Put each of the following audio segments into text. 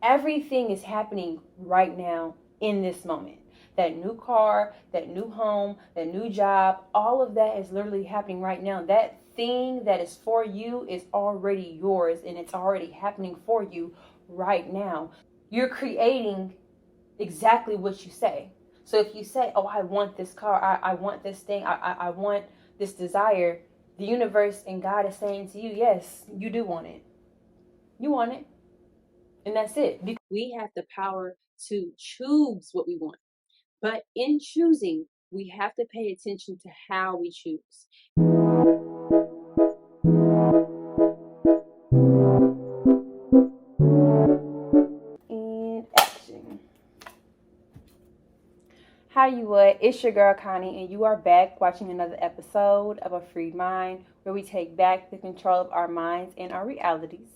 Everything is happening right now in this moment. That new car, that new home, that new job, all of that is literally happening right now. That thing that is for you is already yours, and it's already happening for you right now. You're creating exactly what you say. So if you say, oh, I want this car, I want this thing, I want this desire, the universe and God is saying to you, yes, you do want it. You want it. And that's it. We have the power to choose what we want. But in choosing, we have to pay attention to how we choose. And action. How you what? It's your girl Connie, and you are back watching another episode of A Freed Mind, where we take back the control of our minds and our realities.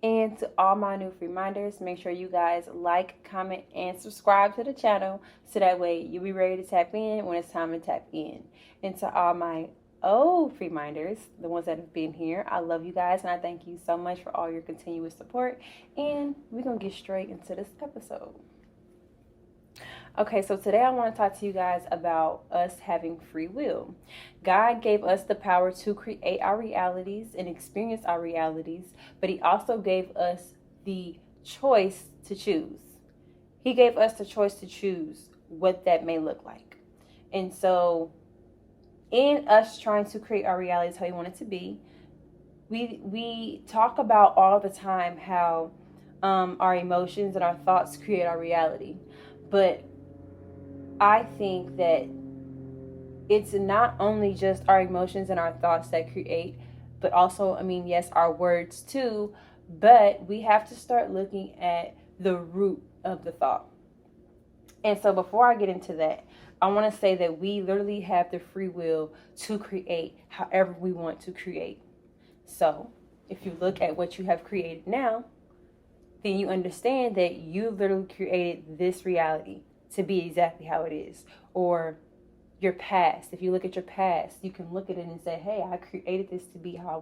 And to all my new free minders, make sure you guys like, comment, and subscribe to the channel so that way you'll be ready to tap in when it's time to tap in. And to all my old free minders, the ones that have been here, I love you guys and I thank you so much for all your continuous support. And we're going to get straight into this episode. Okay, so today I want to talk to you guys about us having free will. God gave us the power to create our realities and experience our realities, but He also gave us the choice to choose. He gave us the choice to choose what that may look like. And so, in us trying to create our realities how we want it to be, we talk about all the time how our emotions and our thoughts create our reality. But I think that it's not only just our emotions and our thoughts that create, but also, yes, our words too, but we have to start looking at the root of the thought. And so before I get into that, I want to say that we literally have the free will to create however we want to create. So if you look at what you have created now, then you understand that you literally created this reality to be exactly how it is. Or your past. If you look at your past, you can look at it and say, hey, I created this to be how I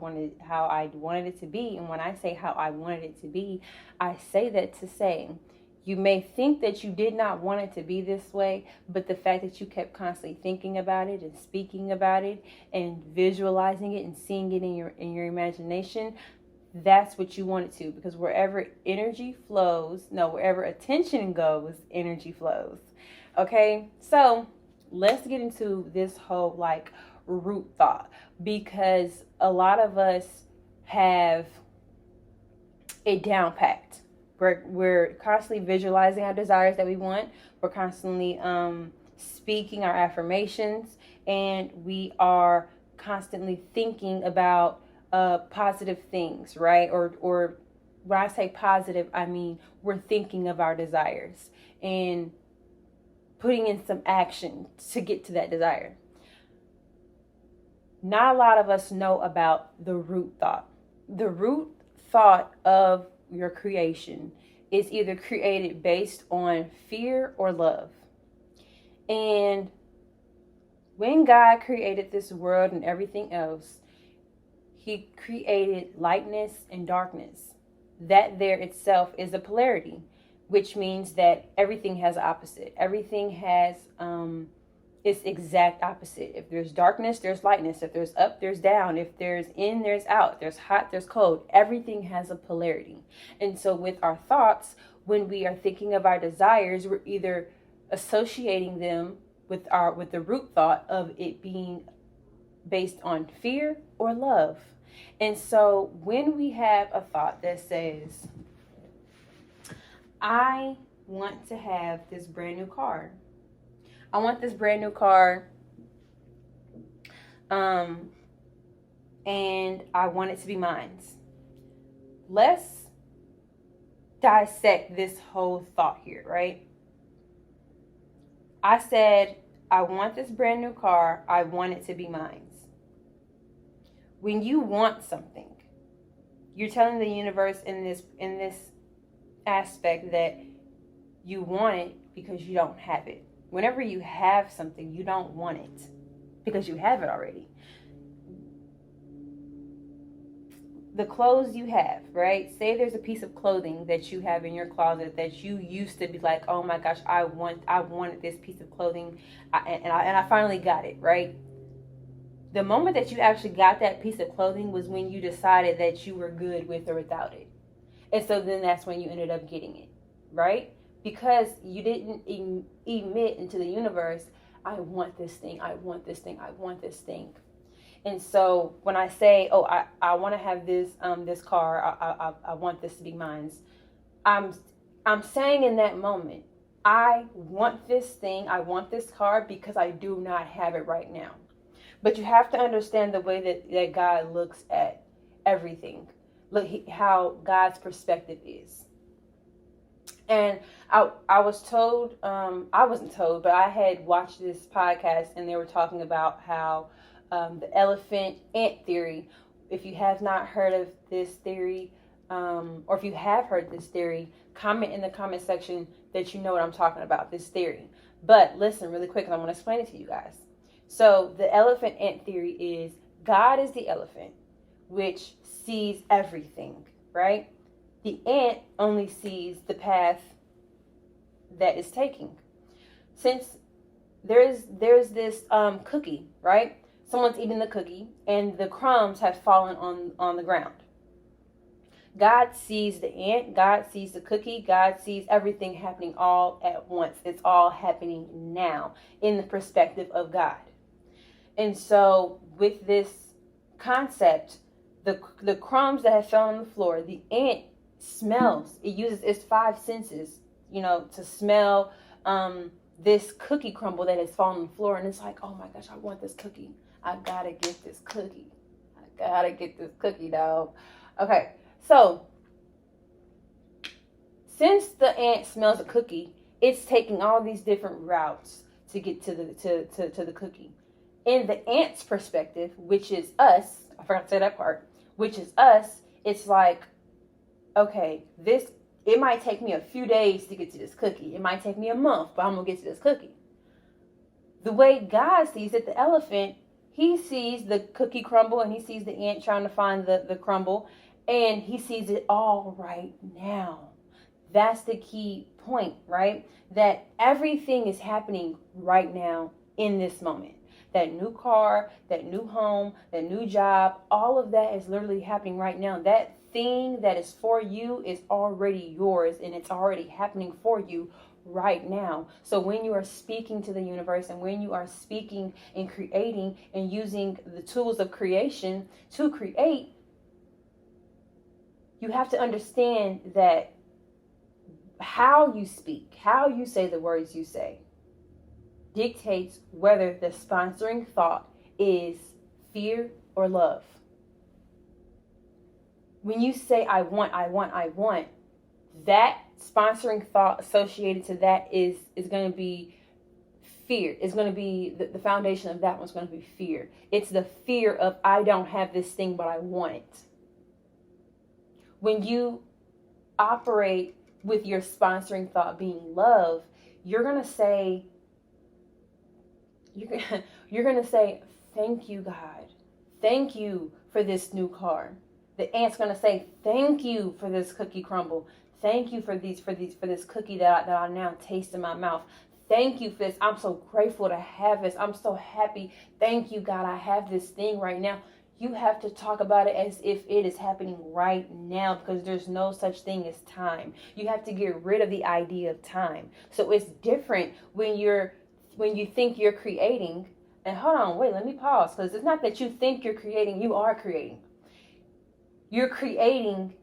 wanted it to be. And when I say how I wanted it to be, I say that to say, you may think that you did not want it to be this way, but the fact that you kept constantly thinking about it and speaking about it and visualizing it and seeing it in your imagination, that's what you want it to, because wherever attention goes, energy flows. Okay, so let's get into this whole root thought, because a lot of us have it down packed. We're constantly visualizing our desires that we want. We're constantly speaking our affirmations, and we are constantly thinking about positive things, right? Or when I say positive, I mean we're thinking of our desires and putting in some action to get to that desire. Not a lot of us know about the root thought. The root thought of your creation is either created based on fear or love. And when God created this world and everything else, He created lightness and darkness. That there itself is a polarity, which means that everything has an opposite. Everything has its exact opposite. If there's darkness, there's lightness. If there's up, there's down. If there's in, there's out. If there's hot, there's cold. Everything has a polarity. And so with our thoughts, when we are thinking of our desires, we're either associating them with the root thought of it being based on fear or love. And so when we have a thought that says, I want to have this brand new car. I want this brand new car. And I want it to be mine. Let's dissect this whole thought here, right? I said, I want this brand new car. I want it to be mine. When you want something, you're telling the universe in this aspect that you want it because you don't have it. Whenever you have something, you don't want it because you have it already. the clothes you have, right? Say there's a piece of clothing that you have in your closet that you used to be like, oh my gosh, I wanted this piece of clothing, and I finally got it, right? The moment that you actually got that piece of clothing was when you decided that you were good with or without it. And so then that's when you ended up getting it, right? Because you didn't emit into the universe, I want this thing, I want this thing, I want this thing. And so when I say, oh, I want to have this car, I want this to be mine, I'm saying in that moment, I want this thing, I want this car because I do not have it right now. But you have to understand the way that God looks at everything. Look how God's perspective is. And I was told, I wasn't told, but I had watched this podcast and they were talking about how the elephant ant theory, if you have not heard of this theory, or if you have heard this theory, comment in the comment section that you know what I'm talking about, this theory. But listen really quick and I'm going to explain it to you guys. So the elephant ant theory is God is the elephant, which sees everything, right? The ant only sees the path that is taking. Since there's this cookie, right? Someone's eating the cookie and the crumbs have fallen on the ground. God sees the ant, God sees the cookie, God sees everything happening all at once. It's all happening now in the perspective of God. And so with this concept, the crumbs that have fallen on the floor, the ant smells. It uses its 5 senses, to smell this cookie crumble that has fallen on the floor. And it's like, oh my gosh, I want this cookie. I gotta get this cookie. I gotta get this cookie, dog. Okay, so since the ant smells a cookie, it's taking all these different routes to get to the cookie. In the ant's perspective, which is us, I forgot to say that part, which is us, it's like, okay, it might take me a few days to get to this cookie. It might take me a month, but I'm going to get to this cookie. The way God sees it, the elephant, he sees the cookie crumble and he sees the ant trying to find the crumble, and he sees it all right now. That's the key point, right? That everything is happening right now in this moment. That new car, that new home, that new job, all of that is literally happening right now. That thing that is for you is already yours and it's already happening for you right now. So when you are speaking to the universe and when you are speaking and creating and using the tools of creation to create, you have to understand that how you speak, how you say the words you say, dictates whether the sponsoring thought is fear or love. When you say, I want, that sponsoring thought associated to that is going to be fear. It's going to be, the foundation of that one's going to be fear. It's the fear of, I don't have this thing, but I want it. When you operate with your sponsoring thought being love, you're going to say, you're going to say, thank you, God. Thank you for this new car. The ant's going to say, thank you for this cookie crumble. Thank you for this cookie that I now taste in my mouth. Thank you for this. I'm so grateful to have this. I'm so happy. Thank you, God. I have this thing right now. You have to talk about it as if it is happening right now, because there's no such thing as time. You have to get rid of the idea of time. So it's different when you think you're creating. And hold on, wait, let me pause, because it's not that you think you're creating, you are creating. You're creating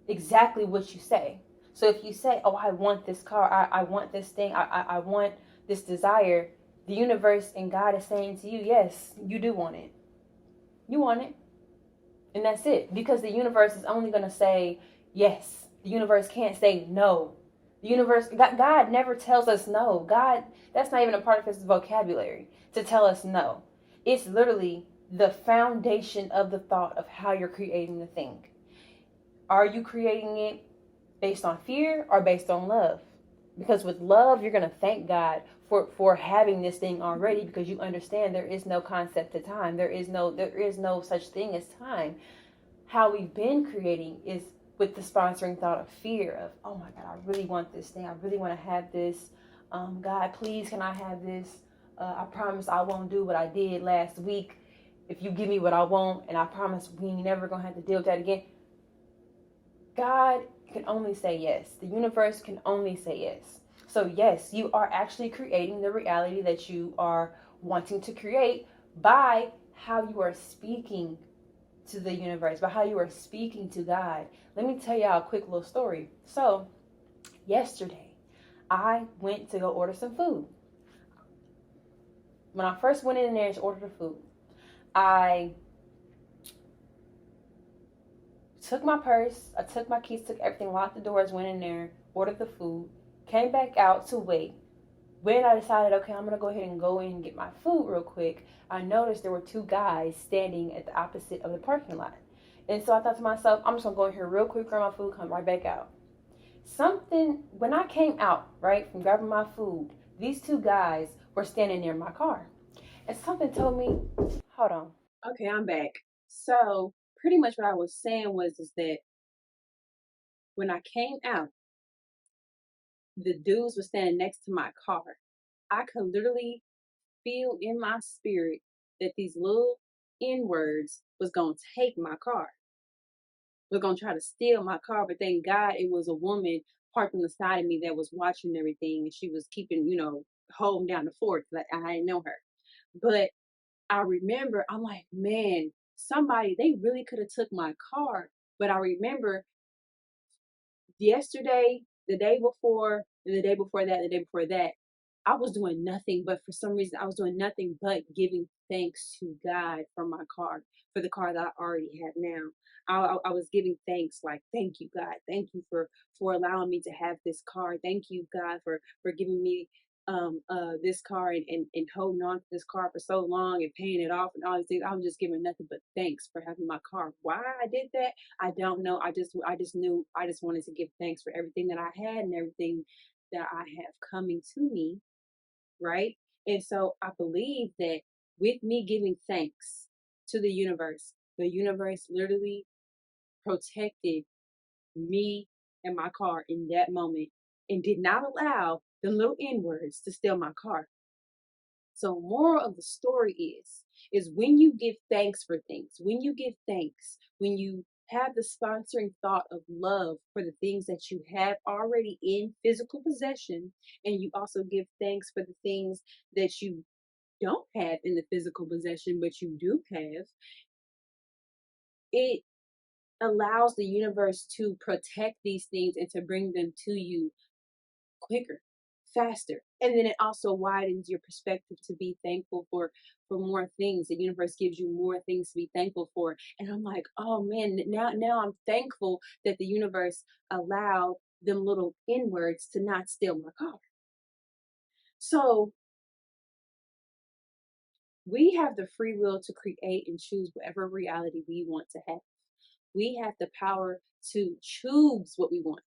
exactly what you say. So if you say, oh, I want this car, I want this thing, I want this desire, the universe and God is saying to you, yes, you do want it. You want it. And that's it. Because the universe is only going to say yes. The universe can't say no. The universe, God never tells us no. God, that's not even a part of his vocabulary to tell us no. It's literally the foundation of the thought of how you're creating the thing. Are you creating it based on fear or based on love? Because with love, you're going to thank God for having this thing already, because you understand there is no concept to time. There is no such thing as time. how we've been creating is with the sponsoring thought of fear of, oh my God, I really want this thing. I really want to have this. God, please, can I have this? I promise I won't do what I did last week if you give me what I want, and I promise we ain't never gonna have to deal with that again. God can only say yes. The universe can only say yes. So yes, you are actually creating the reality that you are wanting to create by how you are speaking to the universe, by how you are speaking to God. Let me tell y'all a quick little story. So yesterday, I went to go order some food. When I first went in there to order the food, I took my purse, I took my keys, took everything, locked the doors, went in there, ordered the food, came back out to wait. When I decided, okay, I'm gonna go ahead and go in and get my food real quick, I noticed there were two guys standing at the opposite of the parking lot. And so I thought to myself, I'm just gonna go in here real quick, grab my food, come right back out. When I came out, right, from grabbing my food, these two guys were standing near my car. And something told me, hold on. Okay, I'm back. So pretty much what I was saying is that when I came out, the dudes were standing next to my car. I could literally feel in my spirit that these little N words was gonna take my car. Was gonna try to steal my car, but thank God it was a woman parked on the side of me that was watching everything, and she was keeping, holding down the fort. Like I didn't know her, but I remember I'm like, man, somebody they really could have took my car. But I remember yesterday, the day before, and the day before that, the day before that, I was doing nothing but for some reason I was doing nothing but giving thanks to God for my car, for the car that I already have now. I was giving thanks, like, thank you, God, thank you for allowing me to have this car. Thank you, God, for giving me this car and holding on to this car for so long and paying it off and all these things. I was just giving nothing but thanks for having my car. Why I did that, I don't know. I just knew I just wanted to give thanks for everything that I had and everything that I have coming to me, right? And so I believe that with me giving thanks to the universe literally protected me and my car in that moment and did not allow the little N words to steal my car. So moral of the story is when you give thanks for things, when you give thanks, when you have the sponsoring thought of love for the things that you have already in physical possession, and you also give thanks for the things that you don't have in the physical possession, but you do have, it allows the universe to protect these things and to bring them to you quicker, faster. And then it also widens your perspective to be thankful for more things. The universe gives you more things to be thankful for. And I'm like, oh man, now I'm thankful that the universe allowed them little N words to not steal my car. So we have the free will to create and choose whatever reality we want to have. We have the power to choose what we want.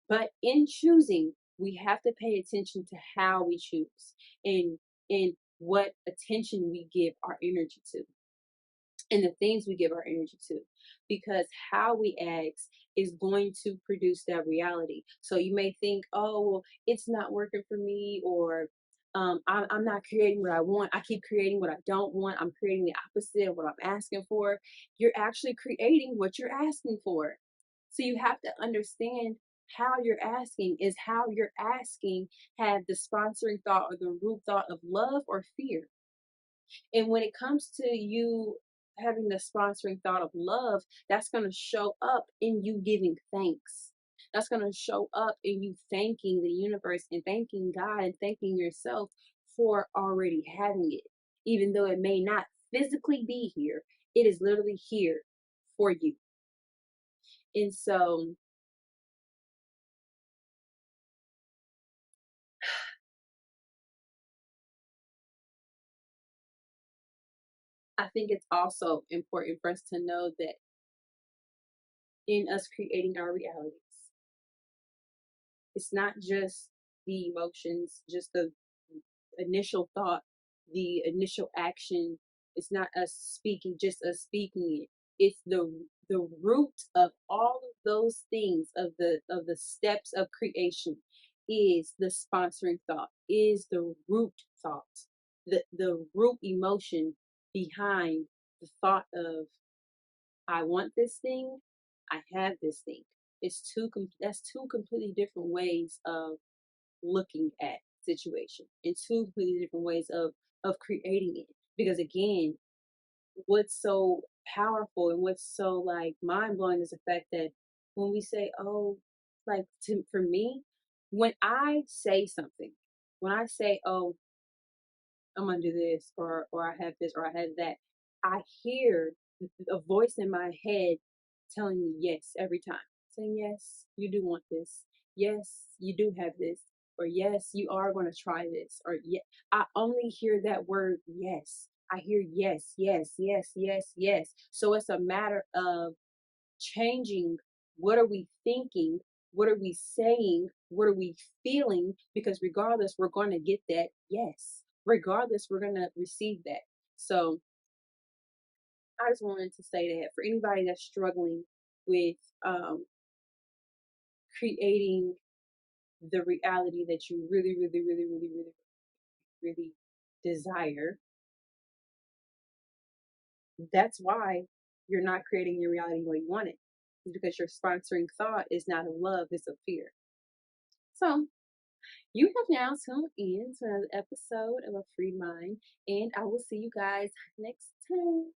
But in choosing, we have to pay attention to how we choose and what attention we give our energy to and the things we give our energy to, because how we act is going to produce that reality. So you may think, oh, well, it's not working for me, or I'm not creating what I want. I keep creating what I don't want. I'm creating the opposite of what I'm asking for. You're actually creating what you're asking for. So you have to understand how you're asking. Is how you're asking have the sponsoring thought or the root thought of love or fear? And when it comes to you having the sponsoring thought of love, that's going to show up in you giving thanks. That's going to show up in you thanking the universe and thanking God and thanking yourself for already having it. Even though it may not physically be here, it is literally here for you. And so I think it's also important for us to know that in us creating our realities, it's not just the emotions, just the initial thought, the initial action. It's not us speaking, just us speaking it. It's the root of all of those things, of the steps of creation, is the sponsoring thought, is the root thought, the root emotion behind the thought of, I want this thing, I have this thing. That's two completely different ways of looking at situation, and two completely different ways of creating it. Because again, what's so powerful and what's so like mind blowing is the fact that when we say, oh, like for me, when I say something, when I say, oh, I'm gonna do this, or I have this, or I have that, I hear a voice in my head telling me yes every time, saying yes, you do want this, yes, you do have this, or yes, you are going to try this, or yeah. I only hear that word yes. I hear yes, yes, yes, yes, yes. So it's a matter of changing, what are we thinking, what are we saying, what are we feeling, because regardless we're going to get that yes, regardless we're going to receive that. So I just wanted to say that for anybody that's struggling with um, creating the reality that you really, really, really, really, really, really desire, that's why you're not creating your reality the way you want it. It's because your sponsoring thought is not of love, it's of fear. So you have now tuned in to another episode of A Free Mind, and I will see you guys next time.